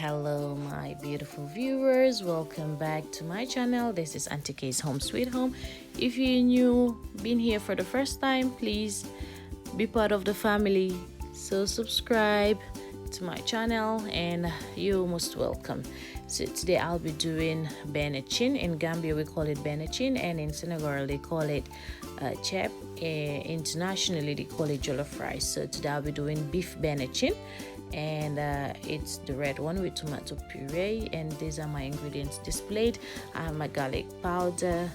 Hello my beautiful viewers, welcome back to my channel. This is Auntie K's Home Sweet Home. If you're new, been here for the first time, please be part of the family, so subscribe to my channel and you're most welcome. So today I'll be doing Benachin. In Gambia we call it Benachin, and in Senegal they call it chep. Internationally they call it Jollof Rice. So today I'll be doing beef Benachin, and it's the red one with tomato puree, and these are my ingredients displayed. I have my garlic powder,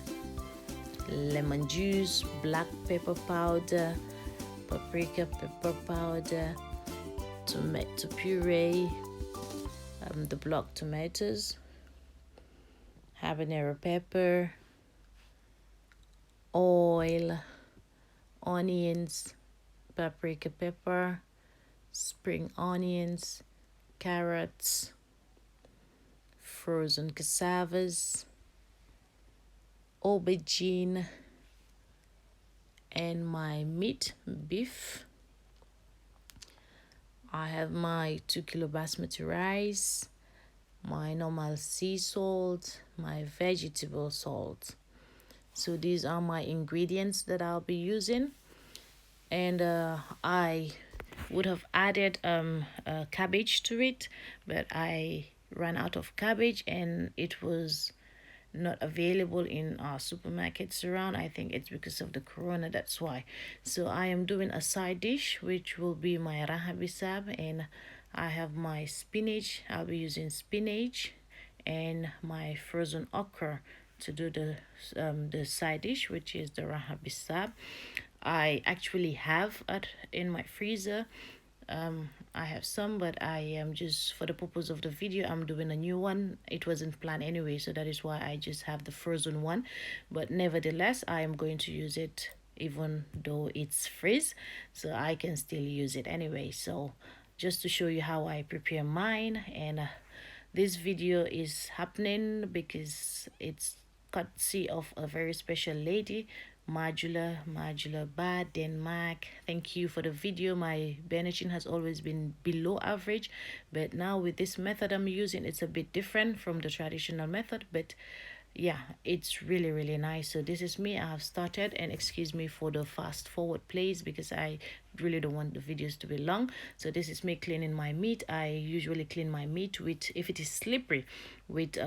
lemon juice, black pepper powder, paprika pepper powder, tomato puree, the block tomatoes, habanero pepper, oil, onions, paprika pepper, spring onions, carrots, frozen cassavas, aubergine, and my meat, beef. I have my 2 kilo basmati rice, my normal sea salt, my vegetable salt. So these are my ingredients that I'll be using, and I would have added cabbage to it, but I ran out of cabbage and it was not available in our supermarkets around. I think it's because of the corona, that's why. So I am doing a side dish which will be my rahabisab, and I have my spinach. I'll be using spinach and my frozen okra to do the side dish, which is the rahabisab. I actually have it in my freezer. I have some, but I am just, for the purpose of the video, I'm doing a new one. It wasn't planned anyway, so that is why I just have the frozen one. But nevertheless, I am going to use it even though it's freeze, so I can still use it anyway. So just to show you how I prepare mine, and this video is happening because it's courtesy of a very special lady, Majula Ba Denmark. Thank you for the video. My Benachin has always been below average, but now with this method I'm using, it's a bit different from the traditional method, but yeah, it's really nice. So this is me. I have started, and excuse me for the fast forward plays because I really don't want the videos to be long. So this is me cleaning my meat. I usually clean my meat with, if it is slippery, with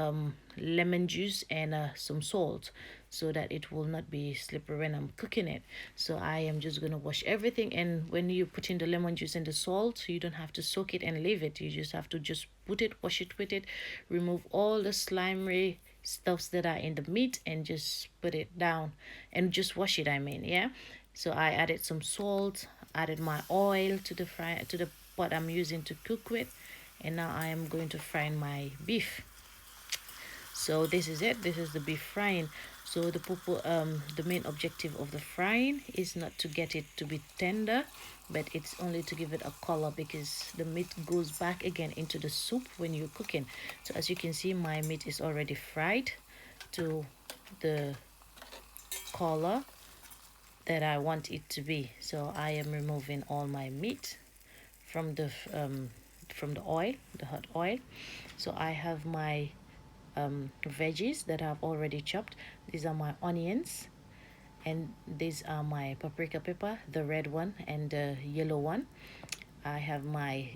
lemon juice and some salt, so that it will not be slippery when I'm cooking it. So I am just gonna wash everything, and when you put in the lemon juice and the salt, you don't have to soak it and leave it. You just have to just put it, wash it with it, remove all the slimy stuffs that are in the meat, and just put it down and just wash it, I mean, yeah. So I added some salt, added my oil to the pot I'm using to cook with, and now I am going to fry my beef. So this is it. This is the beef frying. So the main objective of the frying is not to get it to be tender, but it's only to give it a color, because the meat goes back again into the soup when you're cooking. So as you can see, my meat is already fried to the color that I want it to be. So I am removing all my meat from the oil, the hot oil. So I have my veggies that I've already chopped. These are my onions, and these are my paprika pepper, the red one and the yellow one. I have my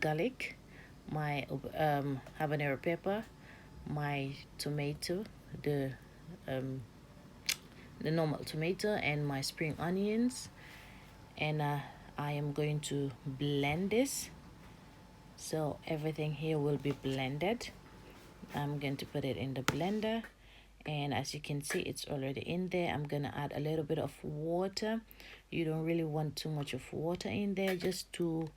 garlic, my habanero pepper, my tomato, um, the normal tomato, and my spring onions, and I am going to blend this. So everything here will be blended. I'm going to put it in the blender, and as you can see, it's already in there. I'm gonna add a little bit of water. You don't really want too much of water in there, just to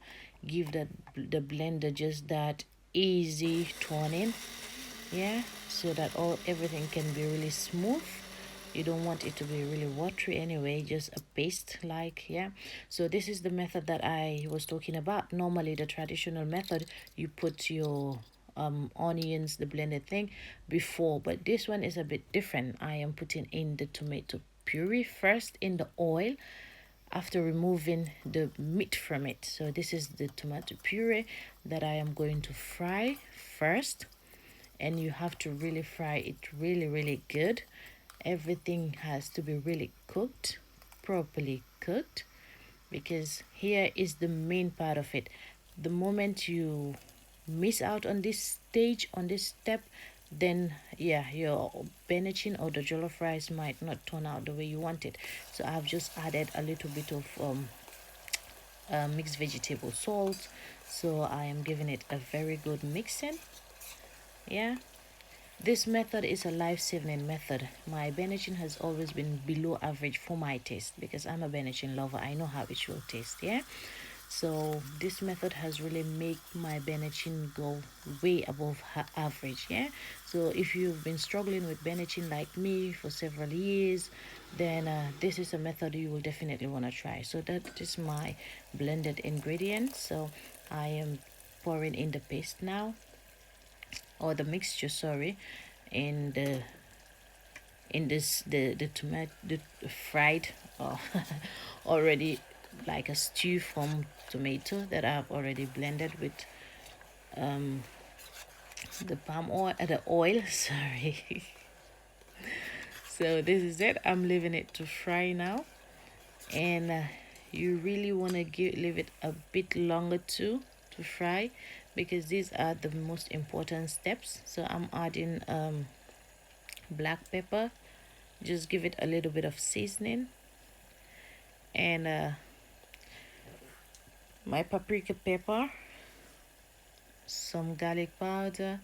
give the blender just that easy turning, yeah, so that everything can be really smooth. You don't want it to be really watery anyway, just a paste like, yeah. So this is the method that I was talking about. Normally the traditional method, you put your onions, the blended thing, before, but this one is a bit different. I am putting in the tomato puree first in the oil. after removing the meat from it. So this is the tomato puree that I am going to fry first, and you have to really fry it really good. Everything has to be really cooked, properly cooked, because here is the main part of it. The moment you miss out on this stage, on this step, then yeah, your benachin or the jollof rice might not turn out the way you want it. So I've just added a little bit of mixed vegetable salt, so I am giving it a very good mixing. Yeah, this method is a life-saving method. My benachin has always been below average for my taste because I'm a benachin lover. I know how it should taste. Yeah, so this method has really made my benachin go way above average. Yeah, so if you've been struggling with benachin like me for several years, then this is a method you will definitely want to try. So that is my blended ingredients. So I am pouring in the paste now, or the mixture, sorry, in the tomato, the fried already, like a stew from tomato that I've already blended with um the palm oil, the oil, sorry. So this is it. I'm leaving it to fry now, and you really want to leave it a bit longer too to fry, because these are the most important steps. So I'm adding black pepper, just give it a little bit of seasoning, and my paprika pepper, some garlic powder,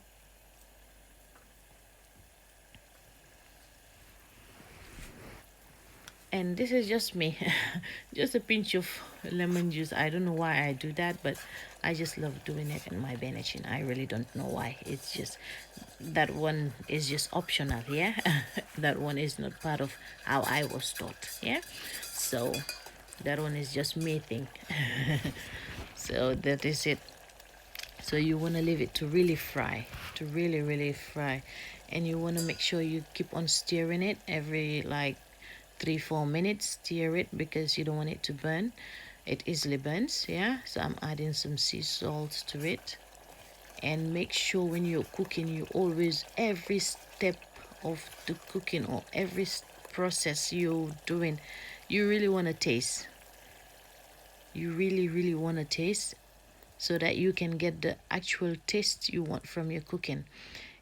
and this is just me. Just a pinch of lemon juice. I don't know why I do that, but I just love doing it in my benachin. I really don't know why. It's just that one is just optional. Yeah, that one is not part of how I was taught. Yeah, so that one is just me thing. So that is it. So you want to leave it to really fry, to really fry, and you want to make sure you keep on stirring it every like 3-4 minutes. Stir it because you don't want it to burn. It easily burns. Yeah, so I'm adding some sea salt to it, and make sure when you're cooking, you always, every step of the cooking or every process you're doing, you really want to taste. You really want to taste, so that you can get the actual taste you want from your cooking.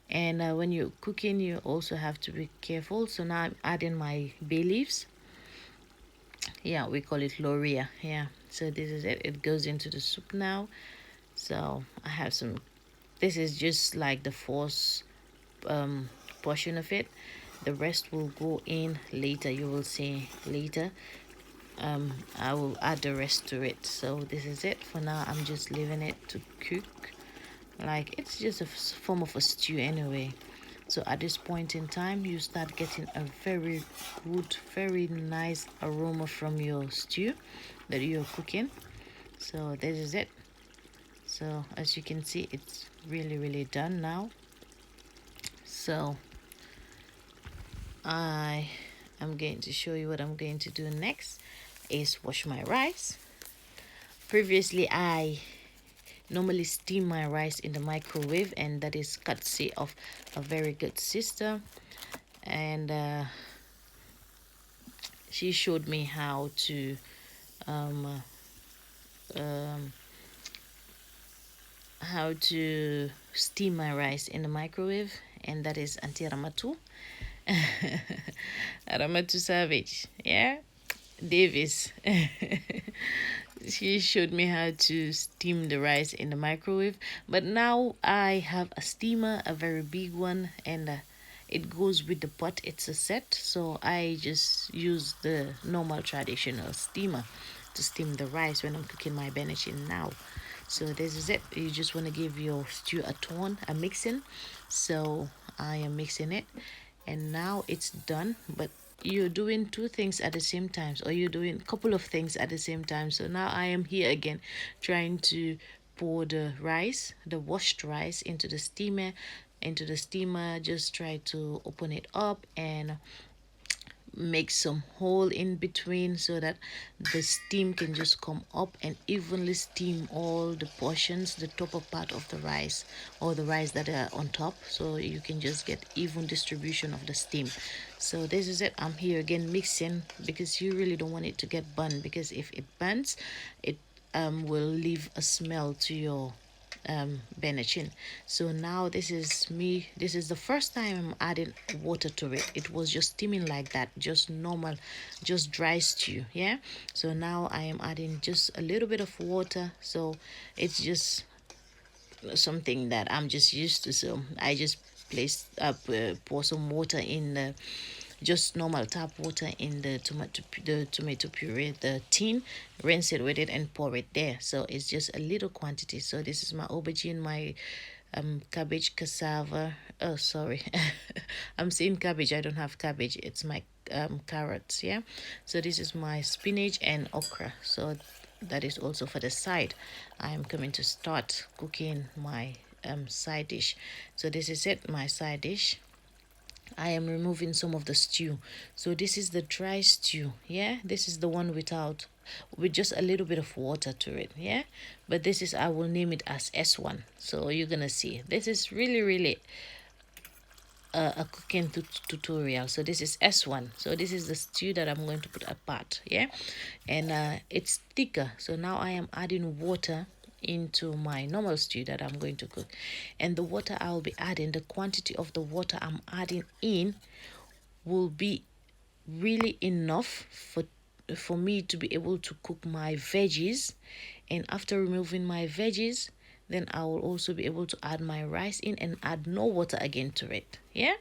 And when you're cooking, you also have to be careful. So now I'm adding my bay leaves. Yeah, we call it loria. Yeah, so this is it. It goes into the soup now. So I have some, this is just like the first portion of it. The rest will go in later. You will see later. I will add the rest to it. So this is it for now. I'm just leaving it to cook, like it's just a form of a stew anyway. So at this point in time, you start getting a very good, very nice aroma from your stew that you're cooking. So this is it. So as you can see, it's really done now. So I am going to show you what I'm going to do next is wash my rice. Previously, I normally steam my rice in the microwave, and that is courtesy of a very good sister, and she showed me um, um, how to steam my rice in the microwave, and that is Auntie Ramatu. Ramatu Savage, yeah, Davis. She showed me how to steam the rice in the microwave, but now I have a steamer, a very big one, and it goes with the pot. It's a set, so I just use the normal traditional steamer to steam the rice when I'm cooking my benachin now. So this is it. You just want to give your stew a turn, a mixing. So I am mixing it, and now it's done. But you're doing two things at the same time, or you're doing a couple of things at the same time. So now I am here again trying to pour the rice, the washed rice, into the steamer. Just try to open it up and make some hole in between so that the steam can just come up and evenly steam all the portions, the topper part of the rice or the rice that are on top, so you can just get even distribution of the steam. So this is it. I'm here again mixing because you really don't want it to get burned, because if it burns, it will leave a smell to your Benachin. So now this is me. This is the first time I'm adding water to it. It was just steaming like that, just normal, just dry stew. Yeah. So now I am adding just a little bit of water. So it's just something that I'm just used to. So I just pour some water in the just normal tap water in the tomato puree, the tin, rinse it with it and pour it there. So it's just a little quantity. So this is my aubergine, my cabbage, cassava. Oh, sorry, I'm saying cabbage. I don't have cabbage. It's my carrots. Yeah. So this is my spinach and okra. So that is also for the side. I am coming to start cooking my side dish. So this is it, my side dish. I am removing some of the stew. So this is the dry stew. Yeah, this is the one with just a little bit of water to it. Yeah, but this is, I will name it as S1. So you're gonna see this is really a cooking tutorial. So this is S1. So this is the stew that I'm going to put apart. Yeah, and it's thicker. So now I am adding water into my normal stew that I'm going to cook, and the water I'll be adding, the quantity of the water I'm adding in will be really enough for me to be able to cook my veggies. And after removing my veggies, then I will also be able to add my rice in and add no water again to it. Yeah,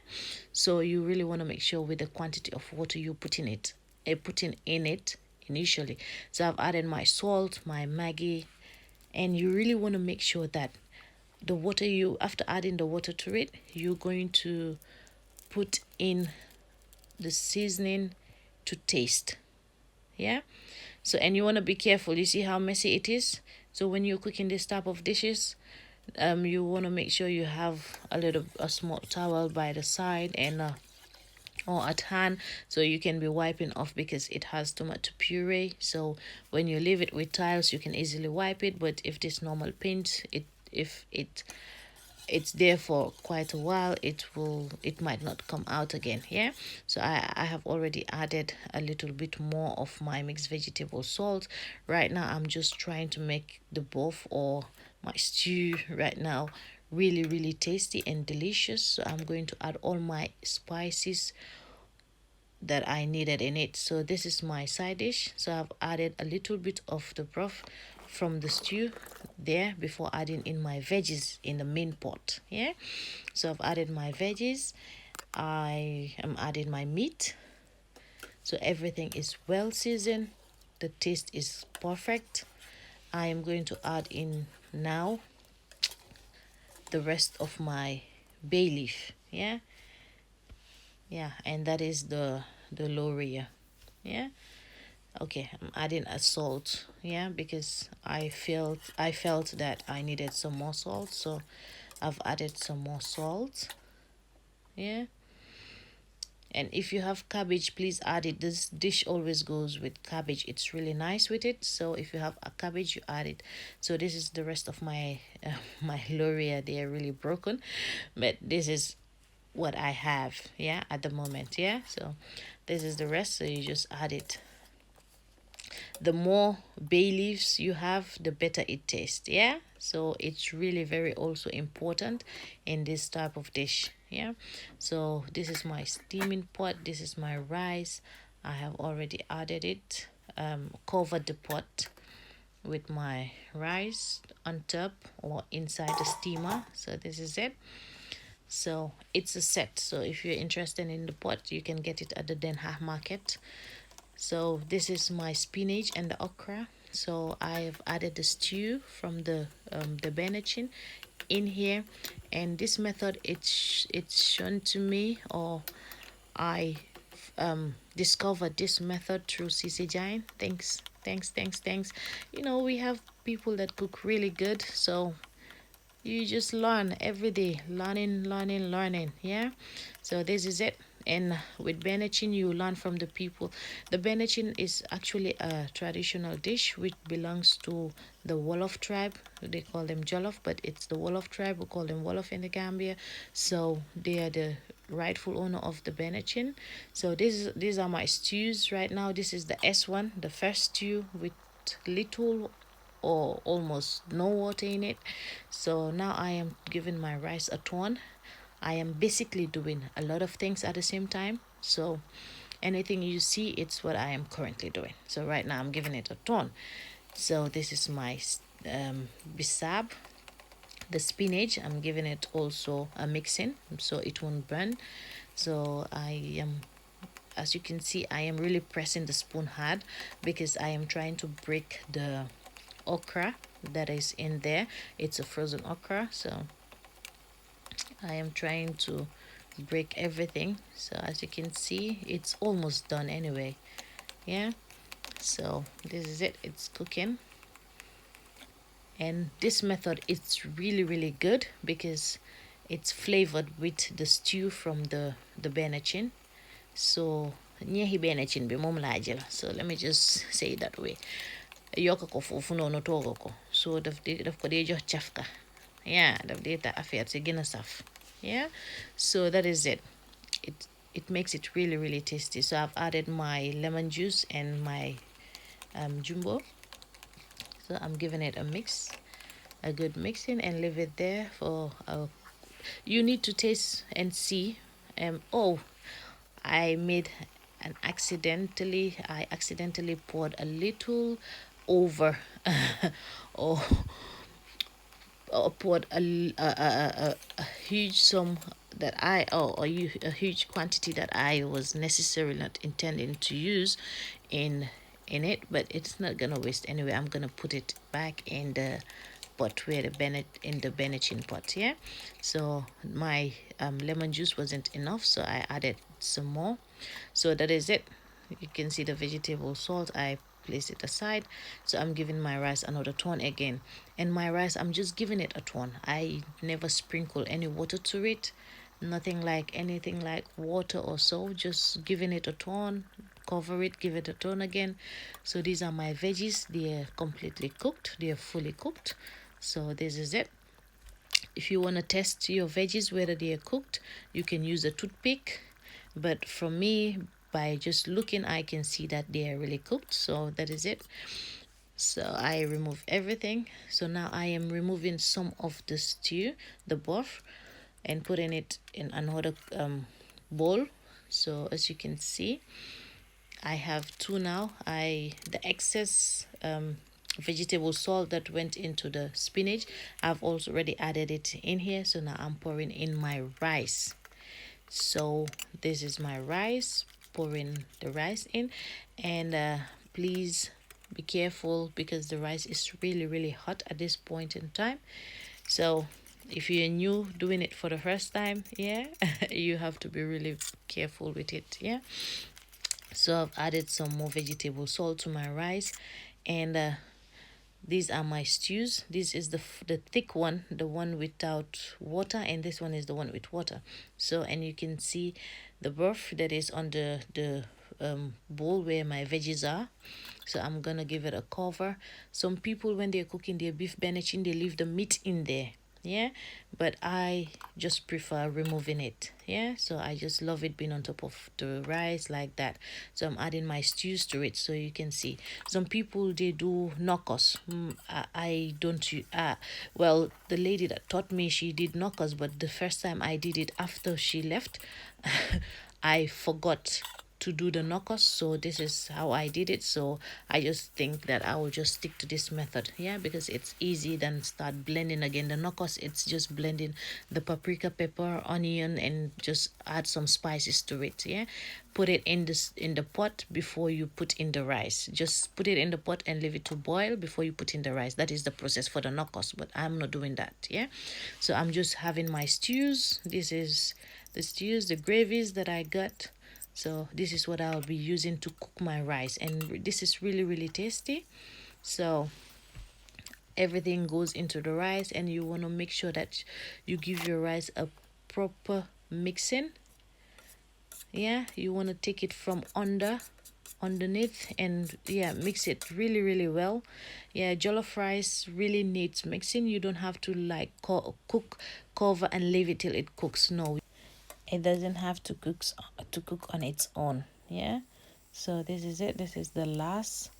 so you really want to make sure with the quantity of water you putting in it initially. So I've added my salt, my Maggi, and you really want to make sure that the water, you after adding the water to it, you're going to put in the seasoning to taste. Yeah, so and you want to be careful. You see how messy it is. So when you're cooking this type of dishes, you want to make sure you have a small towel by the side and or at hand, so you can be wiping off, because it has tomato puree. So when you leave it with tiles, you can easily wipe it. But if this normal paint, if it's there for quite a while, it might not come out again. Yeah, so I have already added a little bit more of my mixed vegetable salt. Right now I'm just trying to make the both, or my stew right now, really tasty and delicious. So I'm going to add all my spices that I needed in it. So this is my side dish. So I've added a little bit of the broth from the stew there before adding in my veggies in the main pot. Yeah, so I've added my veggies. I am adding my meat. So everything is well seasoned. The taste is perfect. I am going to add in now the rest of my bay leaf. Yeah, and that is the laurier. Yeah, okay, I'm adding a salt. Yeah, because I felt that I needed some more salt, so I've added some more salt. Yeah, and if you have cabbage, please add it. This dish always goes with cabbage. It's really nice with it. So if you have a cabbage, you add it. So this is the rest of my my laurier. They are really broken, but this is what I have, yeah, at the moment. Yeah, so this is the rest. So you just add it. The more bay leaves you have, the better it tastes. Yeah, so it's really very also important in this type of dish. Yeah, so this is my steaming pot. This is my rice. I have already added it, covered the pot with my rice on top or inside the steamer. So this is it. So it's a set. So if you're interested in the pot, you can get it at the Den Haag market. So this is my spinach and the okra. So I've added the stew from the Benachin in here, and this method, it's shown to me, or I discovered this method through CC Giant. Thanks. You know, we have people that cook really good. So you just learn every day, learning. Yeah, so this is it. And with Benachin, you learn from the people. The Benachin is actually a traditional dish which belongs to the Wolof tribe. They call them Jollof, but it's the Wolof tribe. We call them Wolof in the Gambia. So they are the rightful owner of the Benachin. So these are my stews right now. This is the S1, the first stew with little or almost no water in it. So now I am giving my rice a turn. I am basically doing a lot of things at the same time. So anything you see, it's what I am currently doing. So right now I'm giving it a turn. So this is my bisab, the spinach. I'm giving it also a mixing so it won't burn. So I am, as you can see, I am really pressing the spoon hard because I am trying to break the okra that is in there. It's a frozen okra, so I am trying to break everything. So as you can see, it's almost done anyway. Yeah, so this is it, it's cooking. And this method, it's really good because it's flavored with the stew from the Benachin. So ñeexi Benachin bi moom laa jël, so let me just say it that way. Yokk ko foofu noonu tooga ko, so daf ko dee jox cafka. Yeah, daf dee tax affaire si gën a saf. Yeah, so that is it. It makes it really tasty. So I've added my lemon juice and my jumbo. So I'm giving it a mix, a good mixing, and leave it there for you need to taste and see. Oh, I made I accidentally poured a little over or poured a huge sum that a huge quantity that I was necessarily not intending to use in it, but it's not gonna waste anyway. I'm gonna put it back in the pot where the Benachin pot. Yeah, so my lemon juice wasn't enough, so I added some more. So that is it. You can see the vegetable salt. I place it aside. So I'm giving my rice another turn again. And my rice, I'm just giving it a turn. I never sprinkle any water to it. Nothing like anything like water or so. Just giving it a turn. Cover it, give it a turn again. So these are my veggies. They're completely cooked. They're fully cooked. So this is it. If you want to test your veggies whether they are cooked, you can use a toothpick. But for me, by just looking, I can see that they are really cooked. So that is it. So I remove everything. So now I am removing some of the stew, the broth, and putting it in another bowl. So as you can see, I have two now. The excess vegetable salt that went into the spinach, I've also already added it in here. So now I'm pouring in my rice. So this is my rice, pouring the rice in, and please be careful because the rice is really hot at this point in time. So if you're new doing it for the first time, yeah, you have to be really careful with it. Yeah, so I've added some more vegetable salt to my rice, and these are my stews. This is the thick one, the one without water, and this one is the one with water. So, and you can see the broth that is on the bowl where my veggies are. So I'm gonna give it a cover. Some people, when they're cooking their beef Benachin, they leave the meat in there. Yeah, but I just prefer removing it. Yeah, so I just love it being on top of the rice like that. So I'm adding my stews to it, so you can see some people, they do knockers. I don't well, the lady that taught me, she did knockers, but the first time I did it after she left, I forgot to do the knockers, so this is how I did it. So I just think that I will just stick to this method, yeah, because it's easy than start blending again. The knockers, it's just blending the paprika, pepper, onion, and just add some spices to it. Yeah, put it in the pot before you put in the rice. Just put it in the pot and leave it to boil before you put in the rice. That is the process for the knockers, but I'm not doing that. Yeah, so I'm just having my stews. This is the stews, the gravies that I got. So this is what I'll be using to cook my rice, and this is really tasty. So everything goes into the rice, and you want to make sure that you give your rice a proper mixing. Yeah, you want to take it from underneath, and yeah, mix it really really well. Yeah, jollof rice really needs mixing. You don't have to like cook, cover and leave it till it cooks. No, it doesn't have to cook on its own. Yeah, so this is it. This is the last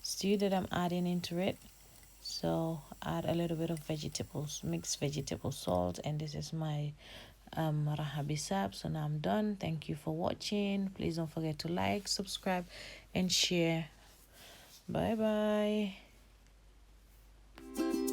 stew that I'm adding into it. So add a little bit of vegetables, mixed vegetable salt, and this is my rahabisab. So now I'm done. Thank you for watching. Please don't forget to like, subscribe, and share. Bye bye.